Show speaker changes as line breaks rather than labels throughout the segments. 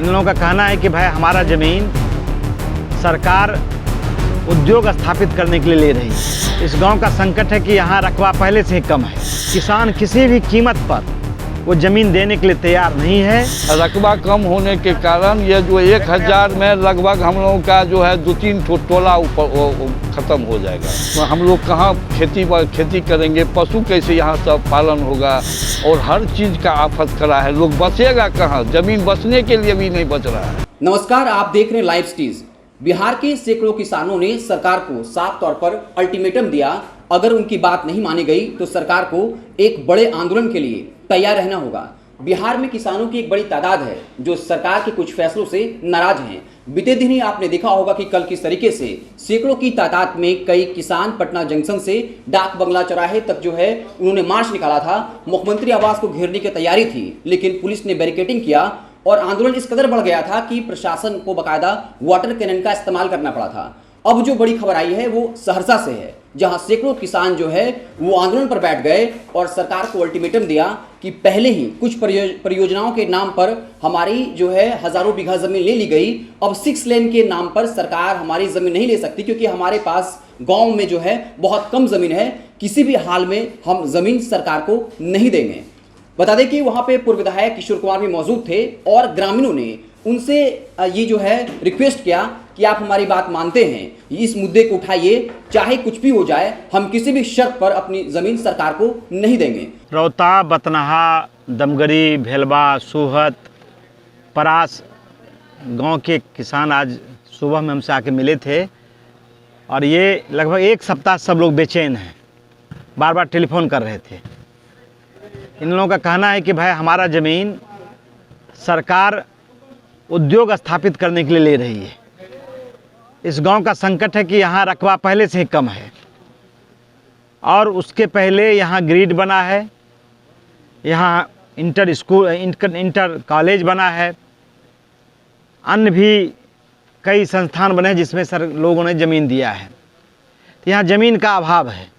इन लोगों का कहना है कि भाई हमारा ज़मीन सरकार उद्योग स्थापित करने के लिए ले रही है। इस गांव का संकट है कि यहाँ रकबा पहले से ही कम है। किसान किसी भी कीमत पर वो ज़मीन देने के लिए तैयार नहीं है।
रकबा कम होने के कारण ये जो 1000 में लगभग हम लोगों का जो है 2-3 टोला ऊपर ख़त्म हो जाएगा। तो हम लोग कहाँ खेती करेंगे, पशु कैसे यहाँ सब पालन होगा, और हर चीज़ का आफत करा है। लोग बचेगा कहाँ, ज़मीन बचने के लिए भी नहीं बच रहा है।
नमस्कार, आप देख रहे हैं लाइव स्टीज। बिहार के सैकड़ों किसानों ने सरकार को साफ तौर पर अल्टीमेटम दिया, अगर उनकी बात नहीं मानी गई तो सरकार को एक बड़े आंदोलन के लिए तैयार रहना होगा। बिहार में किसानों की एक बड़ी तादाद है जो सरकार के कुछ फैसलों से नाराज हैं। बीते दिन ही आपने देखा होगा कि कल किस तरीके से सैकड़ों की तादाद में कई किसान पटना जंक्शन से डाक बंगला चौराहे तक जो है उन्होंने मार्च निकाला था। मुख्यमंत्री आवास को घेरने की तैयारी थी, लेकिन पुलिस ने बैरिकेडिंग किया और आंदोलन इस कदर बढ़ गया था कि प्रशासन को बाकायदा वाटर कैनन का इस्तेमाल करना पड़ा था। अब जो बड़ी खबर आई है वो सहरसा से है, जहां सैकड़ों किसान जो है वो आंदोलन पर बैठ गए और सरकार को अल्टीमेटम दिया कि पहले ही कुछ परियोजनाओं के नाम पर हमारी जो है हजारों बीघा जमीन ले ली गई, अब 6 लेन के नाम पर सरकार हमारी जमीन नहीं ले सकती, क्योंकि हमारे पास गांव में जो है बहुत कम जमीन है, किसी भी हाल में हम जमीन सरकार को नहीं देंगे। बता दें कि वहां पे पूर्व विधायक किशोर कुमार भी मौजूद थे और ग्रामीणों ने उनसे ये जो है रिक्वेस्ट किया कि आप हमारी बात मानते हैं, इस मुद्दे को उठाइए, चाहे कुछ भी हो जाए, हम किसी भी शर्त पर अपनी ज़मीन सरकार को नहीं देंगे।
रौता, बतनहा, दमगरी, भेलवा, सूहत, परास गांव के किसान आज सुबह में हमसे आके मिले थे और ये लगभग 1 सप्ताह सब लोग बेचैन हैं, बार बार टेलीफोन कर रहे थे। इन लोगों का कहना है कि भाई हमारा ज़मीन सरकार उद्योग स्थापित करने के लिए ले रही है। इस गांव का संकट है कि यहाँ रकबा पहले से ही कम है और उसके पहले यहाँ ग्रिड बना है, यहाँ इंटर कॉलेज बना है, अन्य भी कई संस्थान बने हैं जिसमें लोगों ने ज़मीन दिया है। तो यहाँ ज़मीन का अभाव है।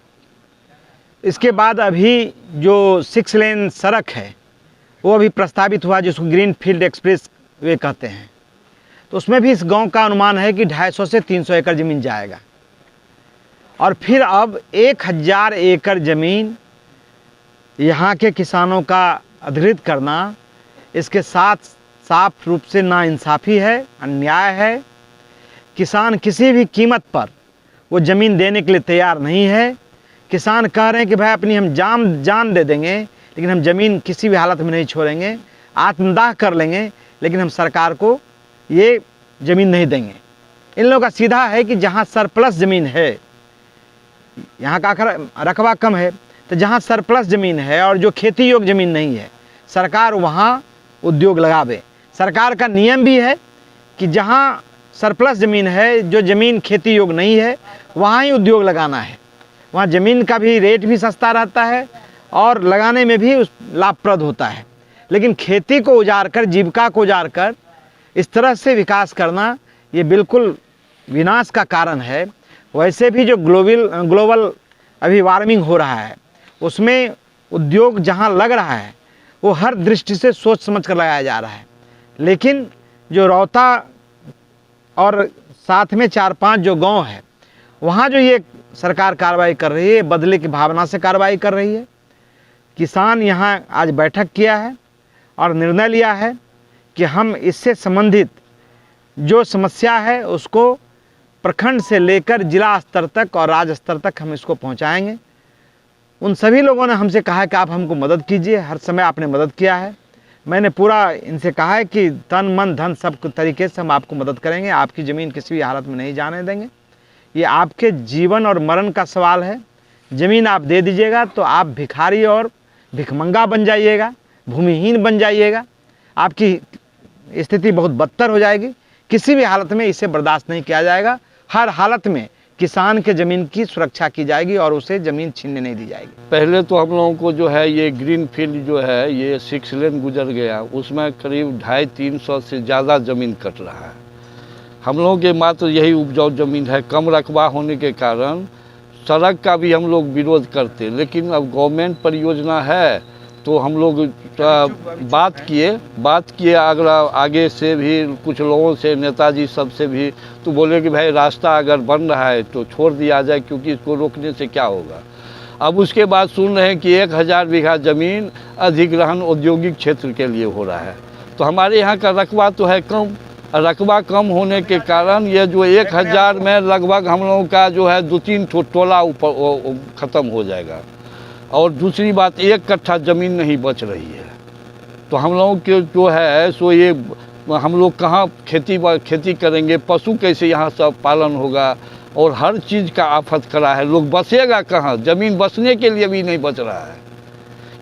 इसके बाद अभी जो 6 लेन सड़क है वो अभी प्रस्तावित हुआ, जिसको ग्रीन फील्ड एक्सप्रेस वे कहते हैं, तो उसमें भी इस गांव का अनुमान है कि 250 से 300 एकड़ ज़मीन जाएगा। और फिर अब 1000 एकड़ ज़मीन यहाँ के किसानों का अधिग्रहित करना, इसके साथ साफ रूप से नाइंसाफ़ी है, अन्याय है। किसान किसी भी कीमत पर वो ज़मीन देने के लिए तैयार नहीं है। किसान कह रहे हैं कि भाई अपनी हम जान दे देंगे, लेकिन हम ज़मीन किसी भी हालत में नहीं छोड़ेंगे, आत्मदाह कर लेंगे, लेकिन हम सरकार को ये ज़मीन नहीं देंगे। इन लोगों का सीधा है कि जहाँ सरप्लस ज़मीन है, यहाँ का रकबा कम है, तो जहाँ सरप्लस ज़मीन है और जो खेती योग्य ज़मीन नहीं है, सरकार वहाँ उद्योग लगावे। सरकार का नियम भी है कि जहाँ सरप्लस ज़मीन है, जो ज़मीन खेती योग्य नहीं है, वहाँ ही उद्योग लगाना है। वहाँ ज़मीन का भी रेट भी सस्ता रहता है और लगाने में भी लाभप्रद होता है। लेकिन खेती को उजाड़ कर, जीविका को उजाड़ कर इस तरह से विकास करना, ये बिल्कुल विनाश का कारण है। वैसे भी जो ग्लोबल अभी वार्मिंग हो रहा है, उसमें उद्योग जहाँ लग रहा है वो हर दृष्टि से सोच समझ कर लगाया जा रहा है। लेकिन जो रौता और साथ में 4-5 जो गांव है, वहाँ जो ये सरकार कार्रवाई कर रही है, बदले की भावना से कार्रवाई कर रही है। किसान यहाँ आज बैठक किया है और निर्णय लिया है कि हम इससे संबंधित जो समस्या है उसको प्रखंड से लेकर जिला स्तर तक और राज्य स्तर तक हम इसको पहुँचाएँगे। उन सभी लोगों ने हमसे कहा है कि आप हमको मदद कीजिए, हर समय आपने मदद किया है। मैंने पूरा इनसे कहा है कि तन मन धन सब तरीके से हम आपको मदद करेंगे, आपकी ज़मीन किसी भी हालत में नहीं जाने देंगे। ये आपके जीवन और मरण का सवाल है। ज़मीन आप दे दीजिएगा तो आप भिखारी और भिखमंगा बन जाइएगा, भूमिहीन बन जाइएगा, आपकी स्थिति बहुत बदतर हो जाएगी। किसी भी हालत में इसे बर्दाश्त नहीं किया जाएगा। हर हालत में किसान के ज़मीन की सुरक्षा की जाएगी और उसे ज़मीन छीनने नहीं दी जाएगी।
पहले तो हम लोगों को जो है ये ग्रीन फील्ड जो है ये 6 लेन गुजर गया, उसमें करीब 250-300 से ज़्यादा ज़मीन कट रहा है। हम लोगों के मात्र यही उपजाऊ ज़मीन है। कम रकबा होने के कारण सड़क का भी हम लोग विरोध करते, लेकिन अब गवर्नमेंट परियोजना है तो हम लोग बात किए अगर आगे से भी कुछ लोगों से, नेताजी सब से भी, तो बोले कि भाई रास्ता अगर बन रहा है तो छोड़ दिया जाए, क्योंकि इसको रोकने से क्या होगा। अब उसके बाद सुन रहे हैं कि 1000 बीघा ज़मीन अधिग्रहण औद्योगिक क्षेत्र के लिए हो रहा है। तो हमारे यहाँ का रकबा तो है कम, रकबा कम होने के कारण ये जो 1000 में लगभग हम लोगों का जो है 2-3 टोला ऊपर ख़त्म हो जाएगा। और दूसरी बात, 1 कट्ठा ज़मीन नहीं बच रही है। तो हम लोगों के जो है सो ये हम लोग कहाँ खेती करेंगे, पशु कैसे यहाँ सब पालन होगा, और हर चीज़ का आफत खड़ा है। लोग बसेगा कहाँ, ज़मीन बसने के लिए भी नहीं बच रहा है।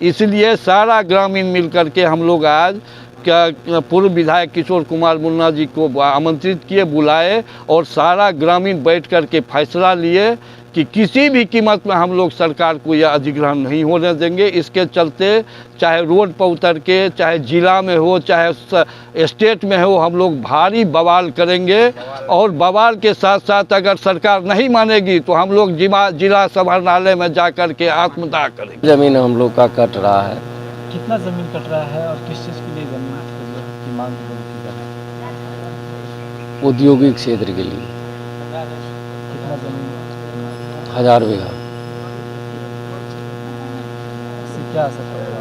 इसलिए सारा ग्रामीण मिल कर के हम लोग आज क्या पूर्व विधायक किशोर कुमार मुन्ना जी को आमंत्रित किए, बुलाए, और सारा ग्रामीण बैठ कर के फैसला लिए कि किसी भी कीमत में हम लोग सरकार को यह अधिग्रहण नहीं होने देंगे। इसके चलते चाहे रोड पर उतर के, चाहे जिला में हो, चाहे स्टेट में हो, हम लोग भारी बवाल करेंगे। और बवाल के साथ साथ अगर सरकार नहीं मानेगी तो हम लोग जिला समाहरणालय में जा कर के आत्मदाह करेंगे।
ज़मीन हम लोग का कट रहा है।
कितना ज़मीन कट रहा है और किस चीज़ के लिए ज़मीन की मांग की जा रही है?
औद्योगिक क्षेत्र के लिए
कितना ज़मीन?
1000 बीघा।
इससे क्या असर पड़ेगा?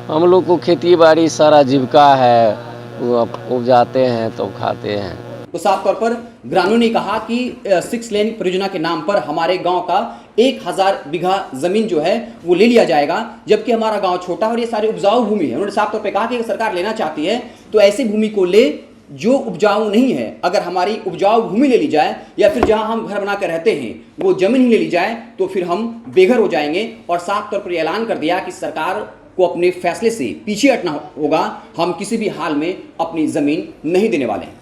हम लोग को खेती बाड़ी सारा जीविका है, वो उपजाते हैं तो खाते हैं।
तो साफ तौर पर ग्रामीणों ने कहा कि 6 लेन परियोजना के नाम पर हमारे गांव का 1000 बीघा जमीन जो है वो ले लिया जाएगा, जबकि हमारा गांव छोटा और ये सारी उपजाऊ भूमि है। उन्होंने साफ तौर पे कहा कि अगर सरकार लेना चाहती है तो ऐसी भूमि को ले जो उपजाऊ नहीं है। अगर हमारी उपजाऊ भूमि ले ली जाए या फिर जहां हम घर बना कर रहते हैं वो जमीन ही ले ली जाए तो फिर हम बेघर हो जाएंगे। और साफ तौर पर ऐलान कर दिया कि सरकार को अपने फैसले से पीछे हटना होगा, हम किसी भी हाल में अपनी जमीन नहीं देने वाले हैं।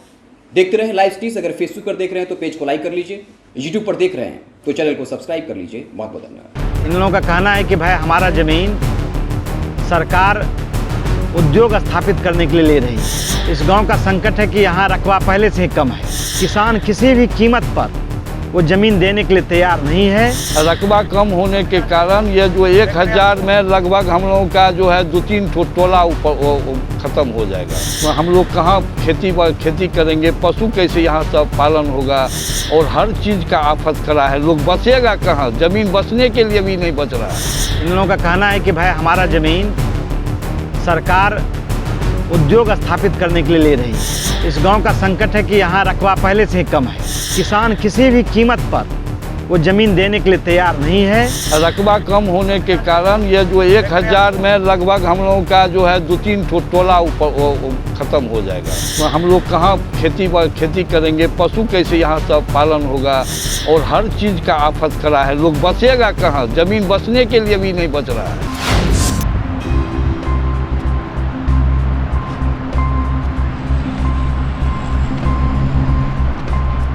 देखते रहे लाइव स्ट्रीम्स। अगर फेसबुक पर देख रहे हैं तो पेज को लाइक कर लीजिए, यूट्यूब पर देख रहे हैं तो चैनल को सब्सक्राइब कर लीजिए। बहुत बहुत धन्यवाद।
इन लोगों का कहना है कि भाई हमारा ज़मीन सरकार उद्योग स्थापित करने के लिए ले रही है। इस गांव का संकट है कि यहाँ रकबा पहले से ही कम है। किसान किसी भी कीमत पर वो ज़मीन देने के लिए तैयार नहीं है।
रकबा कम होने के कारण ये जो 1000 में लगभग हम लोगों का जो है 2-3 टोला ऊपर ख़त्म हो जाएगा। तो हम लोग कहाँ खेती करेंगे, पशु कैसे यहाँ सब पालन होगा, और हर चीज़ का आफत खड़ा है। लोग बसेगा कहाँ, ज़मीन बसने के लिए भी नहीं बच रहा है।
इन लोगों का कहना है कि भाई हमारा ज़मीन सरकार उद्योग स्थापित करने के लिए ले रही है। इस गांव का संकट है कि यहाँ रकबा पहले से ही कम है। किसान किसी भी कीमत पर वो ज़मीन देने के लिए तैयार नहीं है।
रकबा कम होने के कारण ये जो 1000 में लगभग हम लोगों का जो है 2-3 टोला ऊपर ख़त्म हो जाएगा। तो हम लोग कहाँ खेती करेंगे, पशु कैसे यहाँ सब पालन होगा, और हर चीज़ का आफत खड़ा है। लोग बसेगा कहाँ, ज़मीन बसने के लिए भी नहीं बच रहा है।